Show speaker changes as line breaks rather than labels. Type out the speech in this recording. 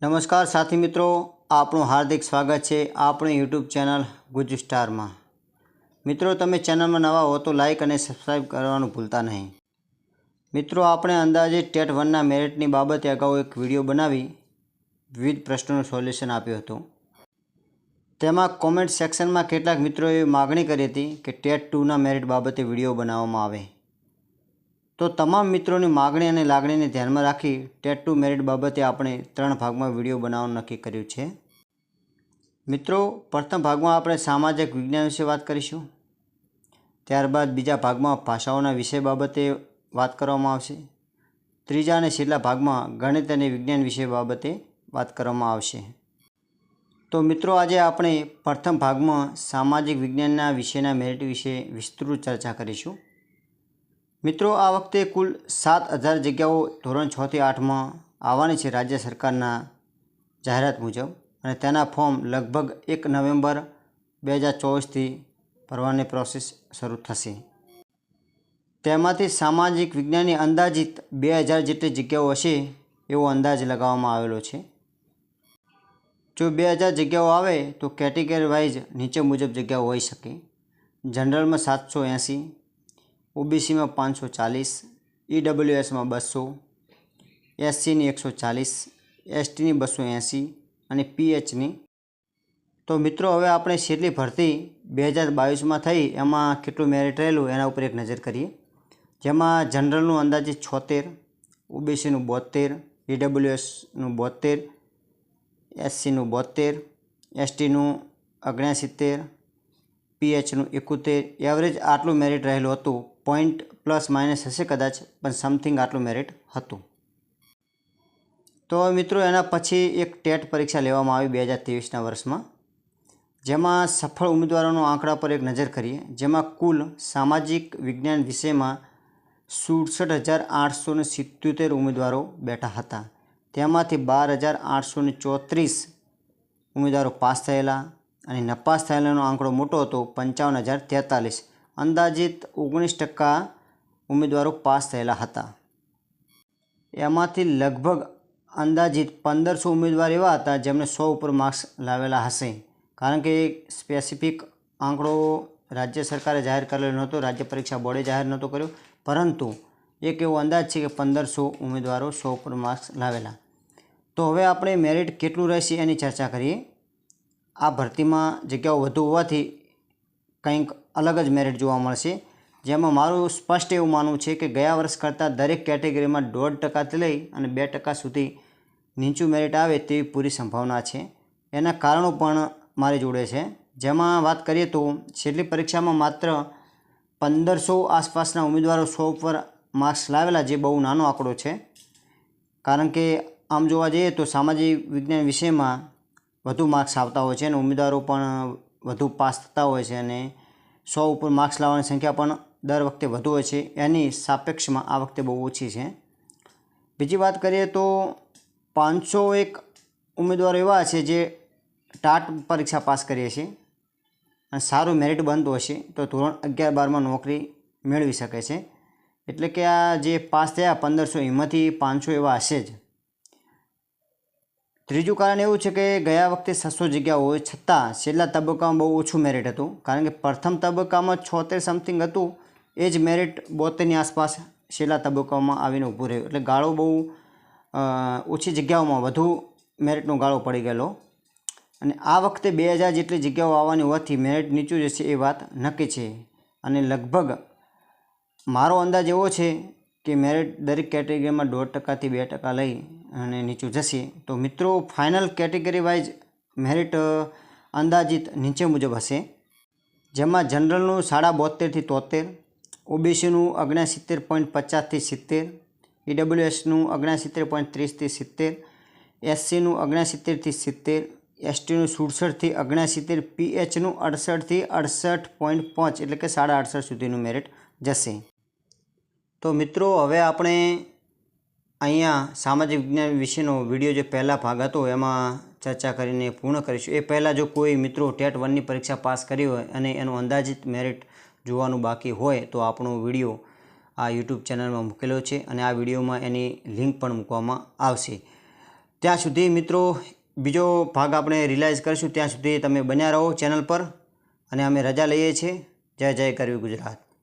नमस्कार साथी मित्रों, आपनु हार्दिक स्वागत है अपनी यूट्यूब चैनल गुज स्टार में। मित्रों, तमे चैनल में नवा हो तो लाइक और सब्सक्राइब करवानुं भूलता नहीं। मित्रों, आपणे अंदाजे टेट 1 मेरिटनी बाबते अगाऊ एक विडियो बनावी विविध प्रश्नों सोल्यूशन आप्युं हतुं। तेमां कॉमेंट सेक्शन में केटलाक मित्रोए मागणी करी हती कि टेट 2 मेरिट बाबते विडियो बनाववामां आवे। तो तमाम मित्रों की मागणी और लागणी ने ध्यान में राखी टेट 2 मेरिट बाबते आपणे 3 भाग में विडियो बनाववानुं नक्की कर्युं छे। मित्रों, प्रथम भाग में आपणे सामाजिक विज्ञान विषे बात करीशुं। त्यारबाद बीजा भाग में भाषाओना विषय बाबते बात करवामां आवशे। त्रीजा अने छेल्ला भाग में गणित अने विज्ञान विषय बाबते बात करवामां आवशे। तो मित्रों, आज आपणे प्रथम भाग में सामाजिक विज्ञानना विषयना मेरिट विषे विस्तृत चर्चा करीशुं। मित्रों, आ वखते कुल 7,000 जग्याओ धोरण 6 થી 8 में आववानी छे राज्य सरकारना जाहेरात मुजब, अने तेना फॉर्म लगभग 1 नवेम्बर 2024 थी भरवानी प्रोसेस शरू थशे। तेमांथी सामाजिक विज्ञाननी अंदाजित 2000 जेटली जग्याओ हशे एवो अंदाज लगाववामां आवेलो छे। जो 2000 जग्याओ आवे तो केटेगरी वाइज नीचे मुजब जग्याओ होई शके। जनरल में 780, ओबीसी में 540, ईडब्ल्यूएस में 200, एससी ની 140, एसटी ની 280 અને पीएच ની। तो मित्रों, हवे आपणे छेल्ली भरती 2022 में थई एमां केटलुं मेरिट रहेलुं एना उपर एक नजर करीए। जेमां जनरलनुं अंदाजे 76, ओबीसीनुं 72, ईडब्ल्यूएसनुं 72, एससीनुं 72, एसटीनुं 69, पीएचनुं 71, एवरेज आटलुं मेरिट रहेलुं हतुं। पॉइंट प्लस माइनस हशे कदाच, पण समथिंग आटलुं मेरिट हतुं। तो मित्रों, एना पछी एक टेट परीक्षा लेवामां आवी 2023 वर्ष में, जेमां सफल उम्मीदवारों आंकड़ा पर एक नजर करिए। जेमां कुल सामाजिक विज्ञान विषय में 67,877 उम्मीदवारों बैठा हता। तेमांथी 12,834 उम्मीदवारों पास थयेला अने नपास थयेलानो आंकड़ो मोटो हतो 55,043। अंदाजित 19% उम्मीदवारों पास थयेला हता। एमांथी लगभग अंदाजित 1500 उम्मीदवार एवा हता जेमणे 100 उपर मार्क्स लावेला हशे। कारण के एक स्पेसिफिक आंकड़ो राज्य सरकारे जाहिर करेलो नहोतो, राज्य परीक्षा बोर्डे जाहिर नहोतो कर्यो, परंतु एक एवो अंदाज छे कि 1500 उम्मीदवारों 100 उपर मार्क्स लावेला। तो हवे आपणे मेरिट केटलुं रहेशे एनी चर्चा करीए। आ भरतीमां जग्याओ वधु होवाथी कंईक अलग ज मेरिट जोवा मळशे। जेमां मारुं स्पष्ट एवुं मानવું છે કે ગયા વર્ષ કરતાં દરેક કેટેગરીમાં 1.5% લઈ અને 2% સુધી નીચું મેરિટ આવે તેવી પૂરી સંભાવના છે। એના કારણો પણ મારી જોડે છે। જેમાં વાત કરીએ તો છેલ્લી પરીક્ષામાં માત્ર 1500 આસપાસના ઉમેદવારો 100 ઉપર માર્ક્સ લાવેલા, જે બહુ નાનો આંકડો છે। કારણ કે આમ જોવા જઈએ તો સામાજિક વિજ્ઞાન વિષયમાં વધુ માર્ક્સ આવતા હોય છે અને ઉમેદવારો પણ વધુ પાસ થતા હોય છે અને 100 ઉપર માર્ક્સ લાવવાની સંખ્યા પણ દર વખતે વધુ હોય છે। એની સાપેક્ષમાં આ વખતે બહુ ઓછી છે। બીજી વાત કરીએ તો 501 ઉમેદવારો એવા છે જે ટાટ પરીક્ષા પાસ કરીએ છીએ અને સારું મેરિટ બનતું હશે તો ધોરણ 11-12માં નોકરી મેળવી શકે છે। એટલે કે આ જે પાસ થયા 1500 એમાંથી 500 એવા હશે જ। ત્રીજું કારણ એવું છે કે ગયા વખતે 600 જગ્યા હોય છતાં છેલ્લા તબક્કામાં બહુ ઓછું મેરિટ હતું। કારણ કે પ્રથમ તબક્કામાં 76 સમથિંગ હતું, એ જ મેરિટ 72ની આસપાસ છેલ્લા તબક્કામાં આવીને ઊભું રહ્યું। એટલે ગાળો બહુ ઓછી જગ્યાઓમાં વધુ મેરિટનો ગાળો પડી ગયેલો અને આ વખતે 2000 જેટલી જગ્યાઓ આવવાની હોવાથી મેરિટ નીચું જશે એ વાત નક્કી છે। અને લગભગ મારો અંદાજ એવો છે કે મેરિટ દરેક કેટેગરીમાં 1.5% થી 2% લઈ અને નીચું જશે। તો મિત્રો, ફાઇનલ કેટેગરી વાઇઝ મેરિટ અંદાજિત નીચે મુજબ હશે। જેમાં જનરલનું 72.5 થી 73, ઓબીસીનું 69.50 થી 70, ईडब्ल्यूएसનું 69.30 થી 70, एससीનું 69 થી 70, एसटीનું 67 થી 69, पीएचનું 68 થી 68.5 એટલે કે 68.5 સુધીનું મેરિટ જશે। તો મિત્રો, હવે આપણે અહીંયા સામાજિક વિજ્ઞાન વિશેનો વિડીયો જે પહેલા ભાગ હતો એમાં ચર્ચા કરીને પૂર્ણ કરીશું। એ પહેલાં જો કોઈ મિત્રો ટેટ 1ની પરીક્ષા પાસ કરી હોય અને એનું અંદાજિત મેરિટ જોવાનું બાકી હોય તો આપણો વિડીયો આ યુટ્યુબ ચેનલમાં મૂકેલો છે અને આ વિડીયોમાં એની લિંક પણ મૂકવામાં આવશે। ત્યાં સુધી મિત્રો બીજો ભાગ આપણે રિલાઇઝ કરીશું. ત્યાં સુધી તમે બન્યા રહો ચેનલ પર અને અમે રજા લઈએ છીએ. જય જય કરવી ગુજરાત.